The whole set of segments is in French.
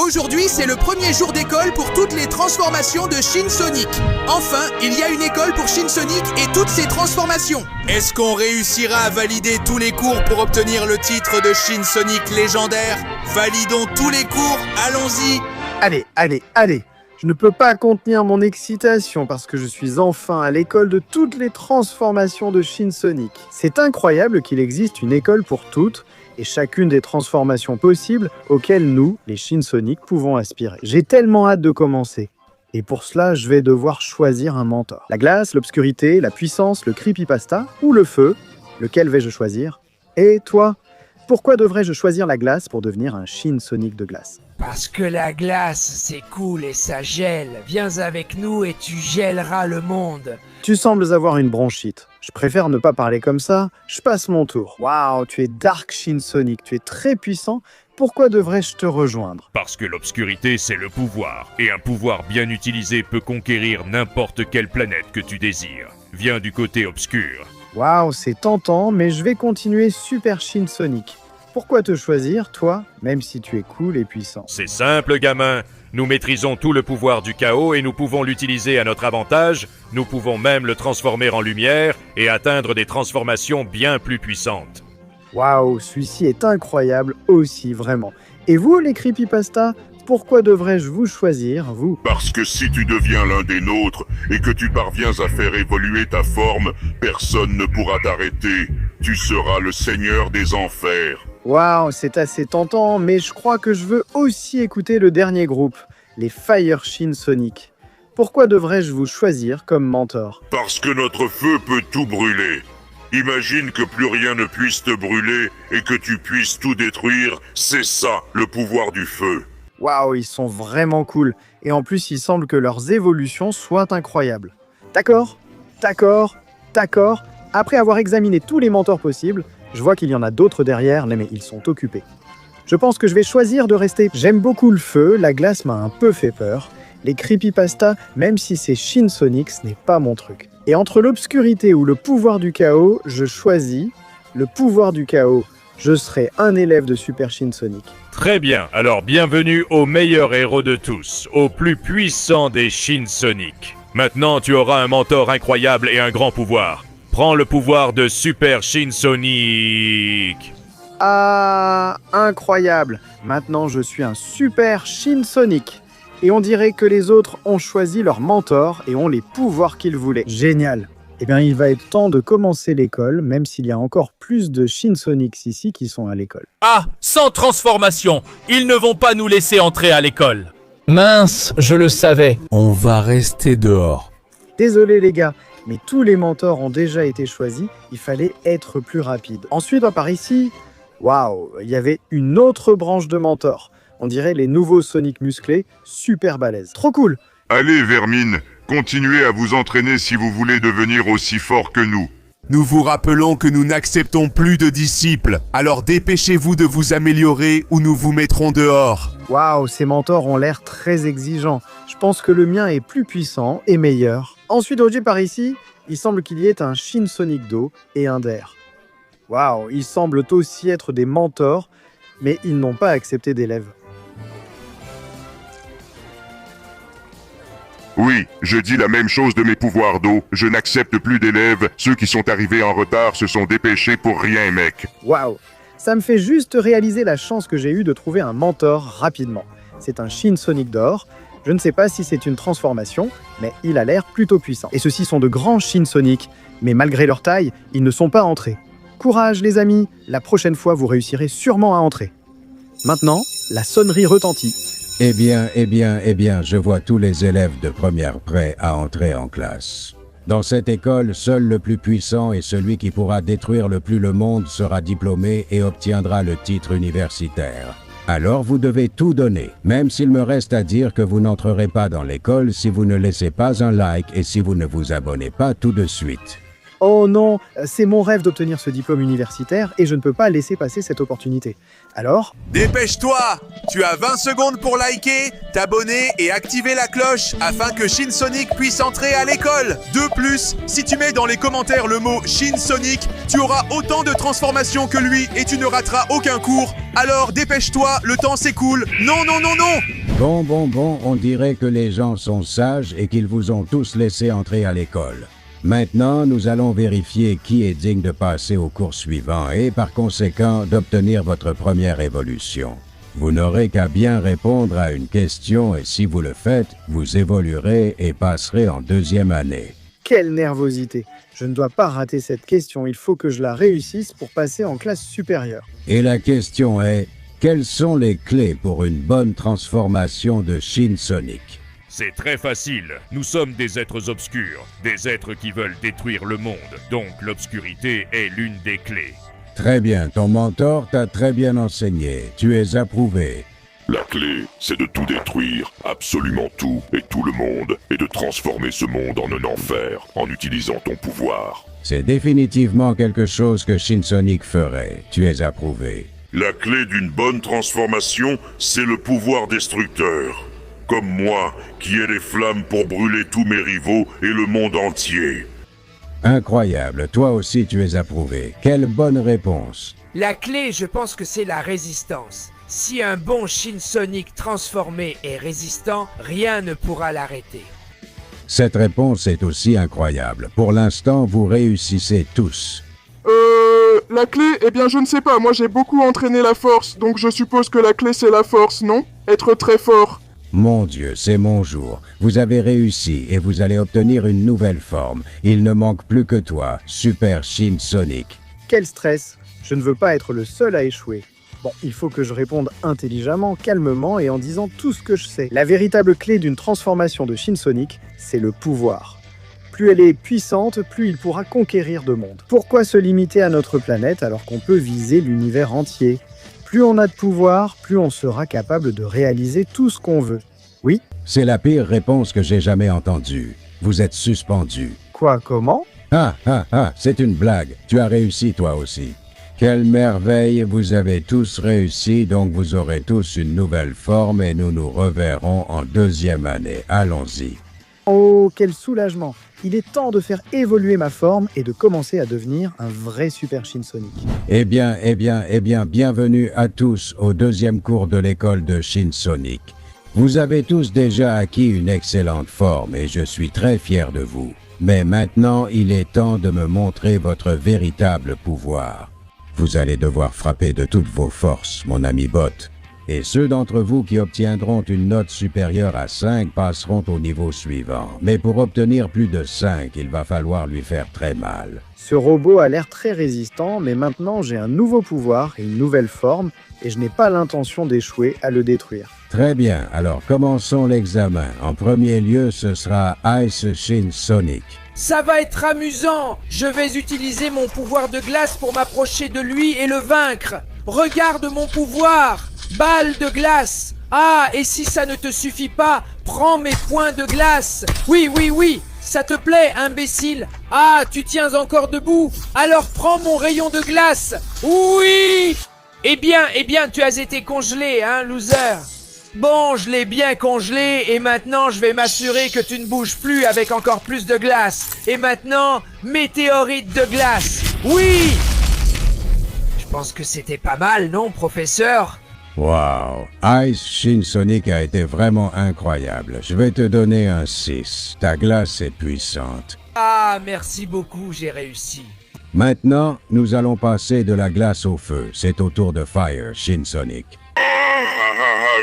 Aujourd'hui, c'est le premier jour d'école pour toutes les transformations de Shin Sonic. Enfin, il y a une école pour Shin Sonic et toutes ses transformations. Est-ce qu'on réussira à valider tous les cours pour obtenir le titre de Shin Sonic légendaire? Validons tous les cours, allons-y. Allez. Je ne peux pas contenir mon excitation parce que je suis enfin à l'école de toutes les transformations de Shin Sonic. C'est incroyable qu'il existe une école pour toutes et chacune des transformations possibles auxquelles nous, les Shin Sonic, pouvons aspirer. J'ai tellement hâte de commencer. Et pour cela, je vais devoir choisir un mentor. La glace, l'obscurité, la puissance, le creepypasta ou le feu. Lequel vais-je choisir? Et toi? Pourquoi devrais-je choisir la glace pour devenir un Shin Sonic de glace? Parce que la glace, c'est cool et ça gèle. Viens avec nous et tu gèleras le monde. Tu sembles avoir une bronchite. Je préfère ne pas parler comme ça. Je passe mon tour. Waouh, tu es Dark Shin Sonic. Tu es très puissant. Pourquoi devrais-je te rejoindre? Parce que l'obscurité, c'est le pouvoir. Et un pouvoir bien utilisé peut conquérir n'importe quelle planète que tu désires. Viens du côté obscur. Waouh, c'est tentant, mais je vais continuer Super Shin Sonic. Pourquoi te choisir, toi, même si tu es cool et puissant? C'est simple, gamin. Nous maîtrisons tout le pouvoir du chaos et nous pouvons l'utiliser à notre avantage. Nous pouvons même le transformer en lumière et atteindre des transformations bien plus puissantes. Waouh, celui-ci est incroyable aussi, vraiment. Et vous, les creepypasta, pourquoi devrais-je vous choisir, vous? Parce que si tu deviens l'un des nôtres et que tu parviens à faire évoluer ta forme, personne ne pourra t'arrêter. Tu seras le seigneur des enfers. Waouh, c'est assez tentant, mais je crois que je veux aussi écouter le dernier groupe, les Fire Shin Sonic. Pourquoi devrais-je vous choisir comme mentor? Parce que notre feu peut tout brûler. Imagine que plus rien ne puisse te brûler et que tu puisses tout détruire. C'est ça, le pouvoir du feu. Waouh, ils sont vraiment cool. Et en plus, il semble que leurs évolutions soient incroyables. D'accord. Après avoir examiné tous les mentors possibles, je vois qu'il y en a d'autres derrière, mais ils sont occupés. Je pense que je vais choisir de rester. J'aime beaucoup le feu, la glace m'a un peu fait peur. Les creepypasta, même si c'est Shin Sonic, ce n'est pas mon truc. Et entre l'obscurité ou le pouvoir du chaos, je choisis le pouvoir du chaos. Je serai un élève de Super Shin Sonic. Très bien, alors bienvenue au meilleur héros de tous, au plus puissant des Shin Sonic. Maintenant, tu auras un mentor incroyable et un grand pouvoir. Prends le pouvoir de Super Shin Sonic. Ah, incroyable. Maintenant, je suis un Super Shin Sonic. Et on dirait que les autres ont choisi leur mentor et ont les pouvoirs qu'ils voulaient. Génial. Eh bien, il va être temps de commencer l'école, même s'il y a encore plus de Shin Sonics ici qui sont à l'école. Ah, sans transformation, ils ne vont pas nous laisser entrer à l'école. Mince, je le savais. On va rester dehors. Désolé les gars, mais tous les mentors ont déjà été choisis, il fallait être plus rapide. Ensuite, par ici, waouh, il y avait une autre branche de mentors. On dirait les nouveaux Sonic musclés, super balèzes. Trop cool. Allez, Vermine, continuez à vous entraîner si vous voulez devenir aussi fort que nous. Nous vous rappelons que nous n'acceptons plus de disciples, alors dépêchez-vous de vous améliorer ou nous vous mettrons dehors. Waouh, ces mentors ont l'air très exigeants. Je pense que le mien est plus puissant et meilleur. Ensuite, par ici, il semble qu'il y ait un Shin Sonic d'eau et un d'air. Waouh, ils semblent aussi être des mentors, mais ils n'ont pas accepté d'élèves. Oui, je dis la même chose de mes pouvoirs d'eau. Je n'accepte plus d'élèves. Ceux qui sont arrivés en retard se sont dépêchés pour rien, mec. Waouh, ça me fait juste réaliser la chance que j'ai eue de trouver un mentor rapidement. C'est un Shin Sonic d'or. Je ne sais pas si c'est une transformation, mais il a l'air plutôt puissant. Et ceux-ci sont de grands Shin Sonic, mais malgré leur taille, ils ne sont pas entrés. Courage les amis, la prochaine fois vous réussirez sûrement à entrer. Maintenant, la sonnerie retentit. Eh bien, je vois tous les élèves de première prêts à entrer en classe. Dans cette école, seul le plus puissant et celui qui pourra détruire le plus le monde sera diplômé et obtiendra le titre universitaire. Alors vous devez tout donner, même s'il me reste à dire que vous n'entrerez pas dans l'école si vous ne laissez pas un like et si vous ne vous abonnez pas tout de suite. Oh non, c'est mon rêve d'obtenir ce diplôme universitaire et je ne peux pas laisser passer cette opportunité. Alors, Dépêche-toi! Tu as 20 secondes pour liker, t'abonner et activer la cloche afin que Shinsonic puisse entrer à l'école. De plus, si tu mets dans les commentaires le mot Shinsonic, tu auras autant de transformations que lui et tu ne rateras aucun cours. Alors dépêche-toi, le temps s'écoule. Non, non, non, non! Bon, on dirait que les gens sont sages et qu'ils vous ont tous laissé entrer à l'école. Maintenant, nous allons vérifier qui est digne de passer au cours suivant et, par conséquent, d'obtenir votre première évolution. Vous n'aurez qu'à bien répondre à une question et si vous le faites, vous évoluerez et passerez en deuxième année. quelle nervosité! Je ne dois pas rater cette question, il faut que je la réussisse pour passer en classe supérieure. Et la question est, quelles sont les clés pour une bonne transformation de Shinsonic? C'est très facile. Nous sommes des êtres obscurs, des êtres qui veulent détruire le monde. Donc l'obscurité est l'une des clés. Très bien, ton mentor t'a très bien enseigné. Tu es approuvé. La clé, c'est de tout détruire, absolument tout et tout le monde, et de transformer ce monde en un enfer en utilisant ton pouvoir. C'est définitivement quelque chose que Shinsonic ferait. Tu es approuvé. La clé d'une bonne transformation, c'est le pouvoir destructeur. Comme moi, qui ai les flammes pour brûler tous mes rivaux et le monde entier. Incroyable, toi aussi tu es approuvé. Quelle bonne réponse. La clé, je pense que c'est la résistance. Si un bon Shinsonic transformé est résistant, rien ne pourra l'arrêter. Cette réponse est aussi incroyable. Pour l'instant, vous réussissez tous. La clé, eh bien je ne sais pas, moi j'ai beaucoup entraîné la force, donc je suppose que la clé c'est la force, non? Être très fort. Mon Dieu, c'est mon jour. Vous avez réussi et vous allez obtenir une nouvelle forme. Il ne manque plus que toi, Super Shinsonic. Quel stress! Je ne veux pas être le seul à échouer. Bon, il faut que je réponde intelligemment, calmement et en disant tout ce que je sais. La véritable clé d'une transformation de Shinsonic, c'est le pouvoir. Plus elle est puissante, plus il pourra conquérir de monde. Pourquoi se limiter à notre planète alors qu'on peut viser l'univers entier? Plus on a de pouvoir, plus on sera capable de réaliser tout ce qu'on veut. Oui? C'est la pire réponse que j'ai jamais entendue. Vous êtes suspendu. Quoi, comment? C'est une blague. Tu as réussi toi aussi. Quelle merveille, vous avez tous réussi, donc vous aurez tous une nouvelle forme et nous nous reverrons en deuxième année. Allons-y. Oh, quel soulagement! Il est temps de faire évoluer ma forme et de commencer à devenir un vrai Super Shinsonic. Eh bien, bienvenue à tous au deuxième cours de l'école de Shinsonic. Vous avez tous déjà acquis une excellente forme et je suis très fier de vous. Mais maintenant, il est temps de me montrer votre véritable pouvoir. Vous allez devoir frapper de toutes vos forces, mon ami Bot. Et ceux d'entre vous qui obtiendront une note supérieure à 5 passeront au niveau suivant. Mais pour obtenir plus de 5, il va falloir lui faire très mal. Ce robot a l'air très résistant, mais maintenant j'ai un nouveau pouvoir et une nouvelle forme, et je n'ai pas l'intention d'échouer à le détruire. Très bien, alors commençons l'examen. En premier lieu, ce sera Ice Shinsonic. Ça va être amusant! Je vais utiliser mon pouvoir de glace pour m'approcher de lui et le vaincre! Regarde mon pouvoir! Balle de glace! Ah, et si ça ne te suffit pas, prends mes points de glace! Oui! Ça te plaît, imbécile? Ah, tu tiens encore debout? Alors prends mon rayon de glace! Oui! Eh bien, tu as été congelé, hein, loser? Bon, je l'ai bien congelé et maintenant je vais m'assurer que tu ne bouges plus avec encore plus de glace. Et maintenant, météorite de glace. Oui! Je pense que c'était pas mal, non, professeur? Wow, Ice Shinsonic a été vraiment incroyable. Je vais te donner un 6. Ta glace est puissante. Ah, merci beaucoup, j'ai réussi. Maintenant, nous allons passer de la glace au feu. C'est au tour de Fire Shinsonic.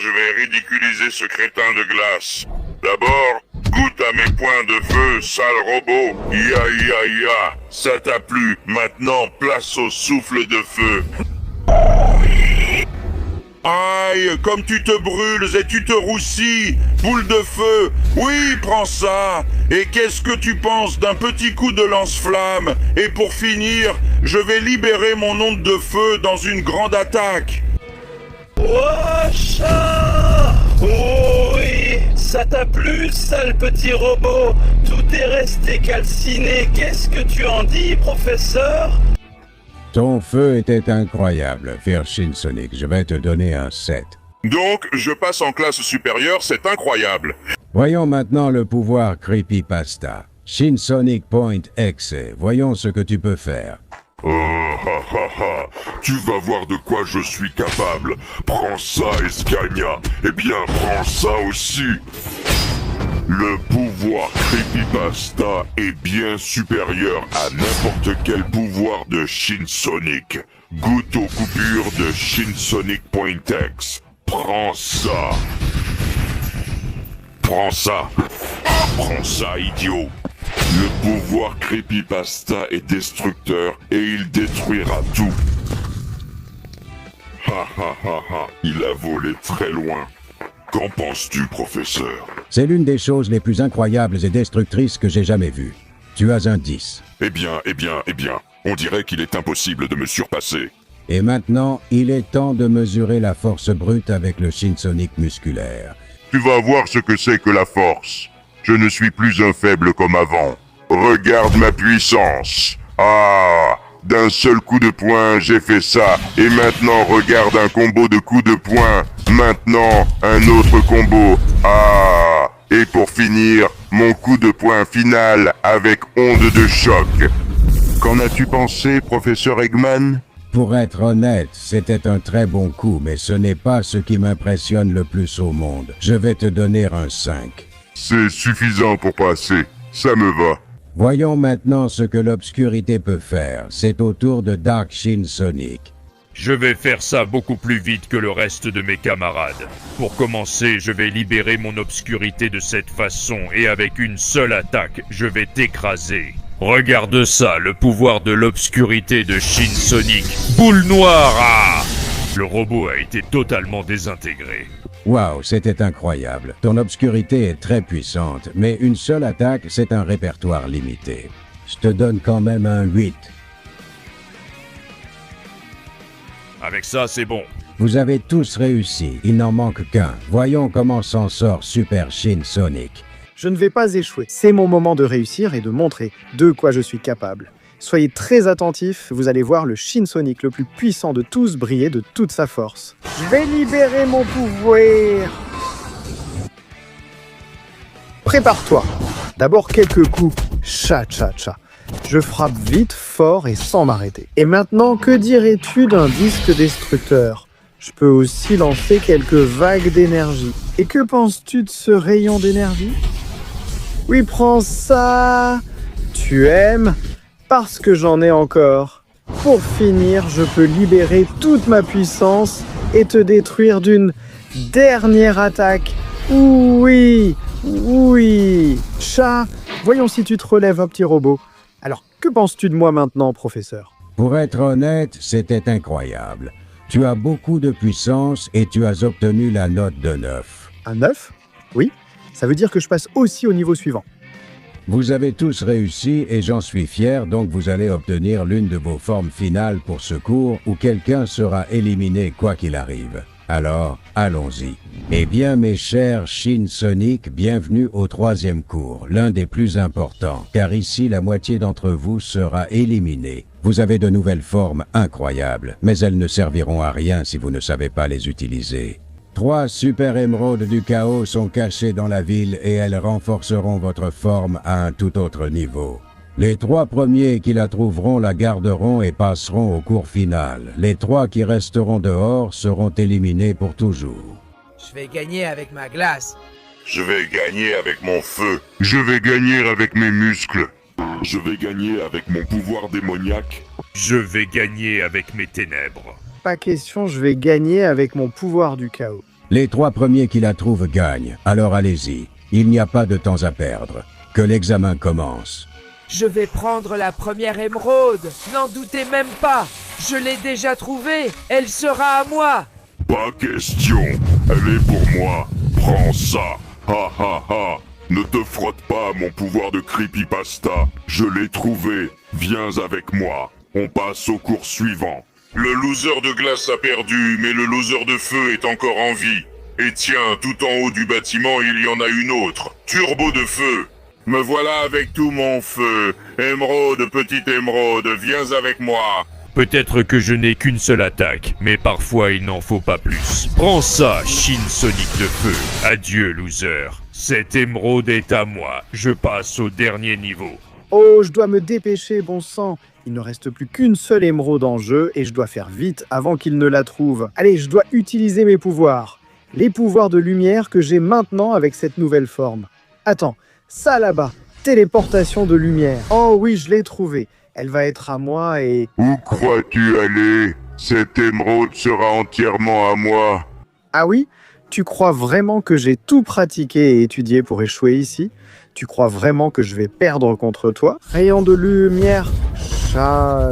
Je vais ridiculiser ce crétin de glace. D'abord, goûte à mes points de feu, sale robot. Ya. Ça t'a plu. Maintenant, place au souffle de feu. Aïe, comme tu te brûles et tu te roussis. Boule de feu. Oui, prends ça. Et qu'est-ce que tu penses d'un petit coup de lance-flamme? Et pour finir, je vais libérer mon onde de feu dans une grande attaque. Oui, Ça t'a plu, sale petit robot? Tout est resté calciné. Qu'est-ce que tu en dis, professeur? Ton feu était incroyable, Fear Shinsonic. Je vais te donner un 7. Donc, je passe en classe supérieure, c'est incroyable. Voyons maintenant le pouvoir Creepypasta. Shinsonic Point Excès. Voyons ce que tu peux faire. Oh, ha, ha, ha. Tu vas voir de quoi je suis capable. Prends ça, Escania. Eh bien, prends ça aussi. Le pouvoir Creepypasta est bien supérieur à n'importe quel pouvoir de Shinsonic. Goûte aux coupures de Shinsonic Point X. Prends ça. Prends ça. Prends ça, idiot. Le pouvoir Creepypasta est destructeur et il détruira tout. Ha ha ha ha, il a volé très loin. Qu'en penses-tu, professeur? C'est l'une des choses les plus incroyables et destructrices que j'ai jamais vues. Tu as un 10. Eh bien, on dirait qu'il est impossible de me surpasser. Et maintenant, il est temps de mesurer la force brute avec le Shinsonic musculaire. Tu vas voir ce que c'est que la force. Je ne suis plus un faible comme avant. Regarde ma puissance. Ah, d'un seul coup de poing, j'ai fait ça. Et maintenant, regarde un combo de coups de poing. Maintenant, un autre combo. Ah, et pour finir, mon coup de poing final avec onde de choc. Qu'en as-tu pensé, professeur Eggman? Pour être honnête, c'était un très bon coup, mais ce n'est pas ce qui m'impressionne le plus au monde. Je vais te donner un 5. C'est suffisant pour passer. Ça me va. Voyons maintenant ce que l'obscurité peut faire. C'est au tour de Dark Shinsonic. Je vais faire ça beaucoup plus vite que le reste de mes camarades. Pour commencer, je vais libérer mon obscurité de cette façon et avec une seule attaque, je vais t'écraser. Regarde ça, le pouvoir de l'obscurité de Shinsonic. Boule noire, ah! Le robot a été totalement désintégré. Waouh, c'était incroyable. Ton obscurité est très puissante, mais une seule attaque, c'est un répertoire limité. Je te donne quand même un 8. Avec ça, c'est bon. Vous avez tous réussi, il n'en manque qu'un. Voyons comment s'en sort Super Shinsonic. Je ne vais pas échouer. C'est mon moment de réussir et de montrer de quoi je suis capable. Soyez très attentifs, vous allez voir le Shinsonic le plus puissant de tous briller de toute sa force. Je vais libérer mon pouvoir. Prépare-toi. D'abord quelques coups. Cha-cha-cha. Je frappe vite, fort et sans m'arrêter. Et maintenant, que dirais-tu d'un disque destructeur? Je peux aussi lancer quelques vagues d'énergie. Et que penses-tu de ce rayon d'énergie? Oui, prends ça. Tu aimes? Parce que j'en ai encore. Pour finir, je peux libérer toute ma puissance et te détruire d'une dernière attaque. Oui, oui. Chat, voyons si tu te relèves, un petit robot. Alors, que penses-tu de moi maintenant, professeur? Pour être honnête, c'était incroyable. Tu as beaucoup de puissance et tu as obtenu la note de 9. Un 9? Oui. Ça veut dire que je passe aussi au niveau suivant. Vous avez tous réussi et j'en suis fier, donc vous allez obtenir l'une de vos formes finales pour ce cours où quelqu'un sera éliminé quoi qu'il arrive. Alors, allons-y. Eh bien, mes chers Shinsonic, bienvenue au 3e cours, l'un des plus importants, car ici, la moitié d'entre vous sera éliminée. Vous avez de nouvelles formes incroyables, mais elles ne serviront à rien si vous ne savez pas les utiliser. 3 super émeraudes du chaos sont cachées dans la ville et elles renforceront votre forme à un tout autre niveau. Les 3 premiers qui la trouveront la garderont et passeront au cours final. Les 3 qui resteront dehors seront éliminés pour toujours. Je vais gagner avec ma glace. Je vais gagner avec mon feu. Je vais gagner avec mes muscles. Je vais gagner avec mon pouvoir démoniaque. Je vais gagner avec mes ténèbres. Pas question, je vais gagner avec mon pouvoir du chaos. Les 3 premiers qui la trouvent gagnent, alors allez-y. Il n'y a pas de temps à perdre. Que l'examen commence. Je vais prendre la première émeraude. N'en doutez même pas. Je l'ai déjà trouvée. Elle sera à moi. Pas question. Elle est pour moi. Prends ça. Ha ha ha. Ne te frotte pas à mon pouvoir de creepypasta. Je l'ai trouvé. Viens avec moi. On passe au cours suivant. Le loser de glace a perdu, mais le loser de feu est encore en vie. Et tiens, tout en haut du bâtiment, il y en a une autre. Turbo de feu. Me voilà avec tout mon feu. Émeraude, petite émeraude, viens avec moi. Peut-être que je n'ai qu'une seule attaque, mais parfois il n'en faut pas plus. Prends ça, Shin Sonic de feu. Adieu, loser. Cette émeraude est à moi. Je passe au dernier niveau. Oh, je dois me dépêcher, bon sang. Il ne reste plus qu'une seule émeraude en jeu et je dois faire vite avant qu'il ne la trouve. Allez, je dois utiliser mes pouvoirs. Les pouvoirs de lumière que j'ai maintenant avec cette nouvelle forme. Attends, ça là-bas, téléportation de lumière. Oh oui, je l'ai trouvée. Elle va être à moi et... Où crois-tu aller? Cette émeraude sera entièrement à moi. Ah oui? Tu crois vraiment que j'ai tout pratiqué et étudié pour échouer ici? Tu crois vraiment que je vais perdre contre toi? Rayon de lumière, chat...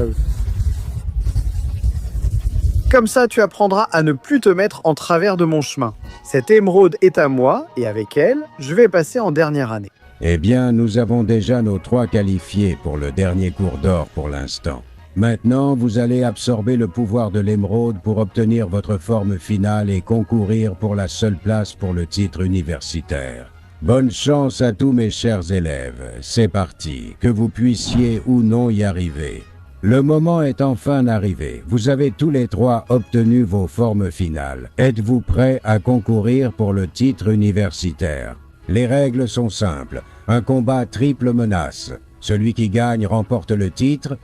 Comme ça, tu apprendras à ne plus te mettre en travers de mon chemin. Cette émeraude est à moi, et avec elle, je vais passer en dernière année. Eh bien, nous avons déjà nos 3 qualifiés pour le dernier cours d'or pour l'instant. Maintenant, vous allez absorber le pouvoir de l'émeraude pour obtenir votre forme finale et concourir pour la seule place pour le titre universitaire. Bonne chance à tous mes chers élèves. C'est parti, que vous puissiez ou non y arriver. Le moment est enfin arrivé. Vous avez tous les 3 obtenu vos formes finales. Êtes-vous prêts à concourir pour le titre universitaire? Les règles sont simples. Un combat triple menace. Celui qui gagne remporte le titre.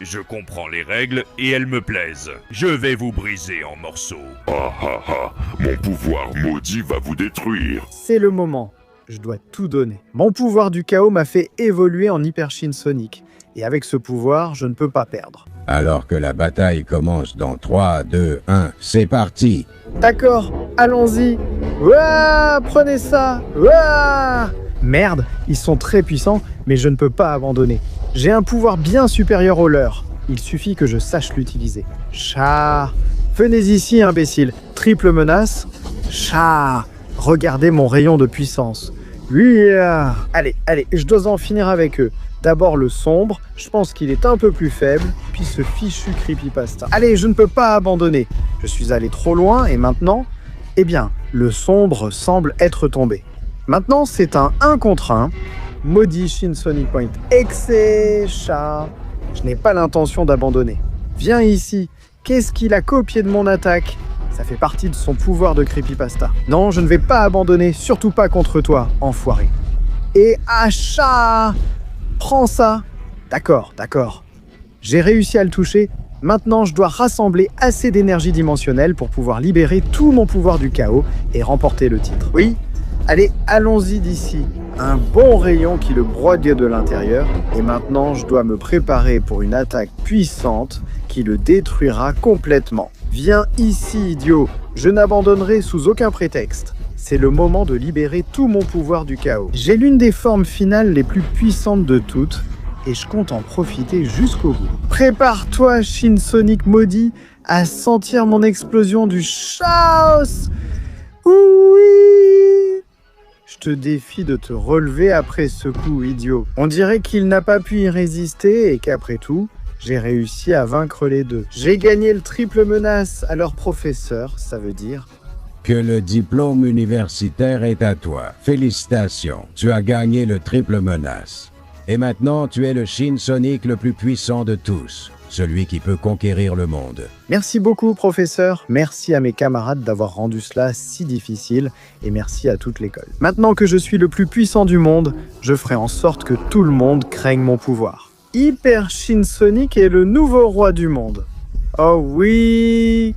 Je comprends les règles et elles me plaisent. Je vais vous briser en morceaux. Ah ah ah, mon pouvoir maudit va vous détruire. C'est le moment. Je dois tout donner. Mon pouvoir du chaos m'a fait évoluer en Hyper Shin Sonic. Et avec ce pouvoir, je ne peux pas perdre. Alors que la bataille commence dans 3, 2, 1, c'est parti! D'accord, allons-y. Ouah, prenez ça. Ouah. Merde, ils sont très puissants, mais je ne peux pas abandonner. J'ai un pouvoir bien supérieur au leur. Il suffit que je sache l'utiliser. Chat. Venez ici, imbécile. Triple menace. Chat. Regardez mon rayon de puissance. Oui. Allez, je dois en finir avec eux. D'abord le sombre, je pense qu'il est un peu plus faible, puis ce fichu creepypasta. Allez, je ne peux pas abandonner. Je suis allé trop loin et maintenant, eh bien, le sombre semble être tombé. Maintenant, c'est un 1 contre 1. Maudit Shin Sonic Point. Excès, chat. Je n'ai pas l'intention d'abandonner. Viens ici. Qu'est-ce qu'il a copié de mon attaque? Ça fait partie de son pouvoir de creepypasta. Non, je ne vais pas abandonner, surtout pas contre toi, enfoiré. Et chat. Prends ça. D'accord. J'ai réussi à le toucher. Maintenant, je dois rassembler assez d'énergie dimensionnelle pour pouvoir libérer tout mon pouvoir du chaos et remporter le titre. Oui? Allez, allons-y d'ici. Un bon rayon qui le broie de l'intérieur. Et maintenant, je dois me préparer pour une attaque puissante qui le détruira complètement. Viens ici, idiot. Je n'abandonnerai sous aucun prétexte. C'est le moment de libérer tout mon pouvoir du chaos. J'ai l'une des formes finales les plus puissantes de toutes, et je compte en profiter jusqu'au bout. Prépare-toi, Shin Sonic maudit, à sentir mon explosion du chaos. Oui. Je te défie de te relever après ce coup, idiot. On dirait qu'il n'a pas pu y résister et qu'après tout, j'ai réussi à vaincre les deux. J'ai gagné le triple menace à leur professeur, ça veut dire... Que le diplôme universitaire est à toi. Félicitations, tu as gagné le triple menace. Et maintenant, tu es le Shin Sonic le plus puissant de tous, celui qui peut conquérir le monde. Merci beaucoup, professeur. Merci à mes camarades d'avoir rendu cela si difficile, et merci à toute l'école. Maintenant que je suis le plus puissant du monde, je ferai en sorte que tout le monde craigne mon pouvoir. Hyper Shin Sonic est le nouveau roi du monde. Oh oui!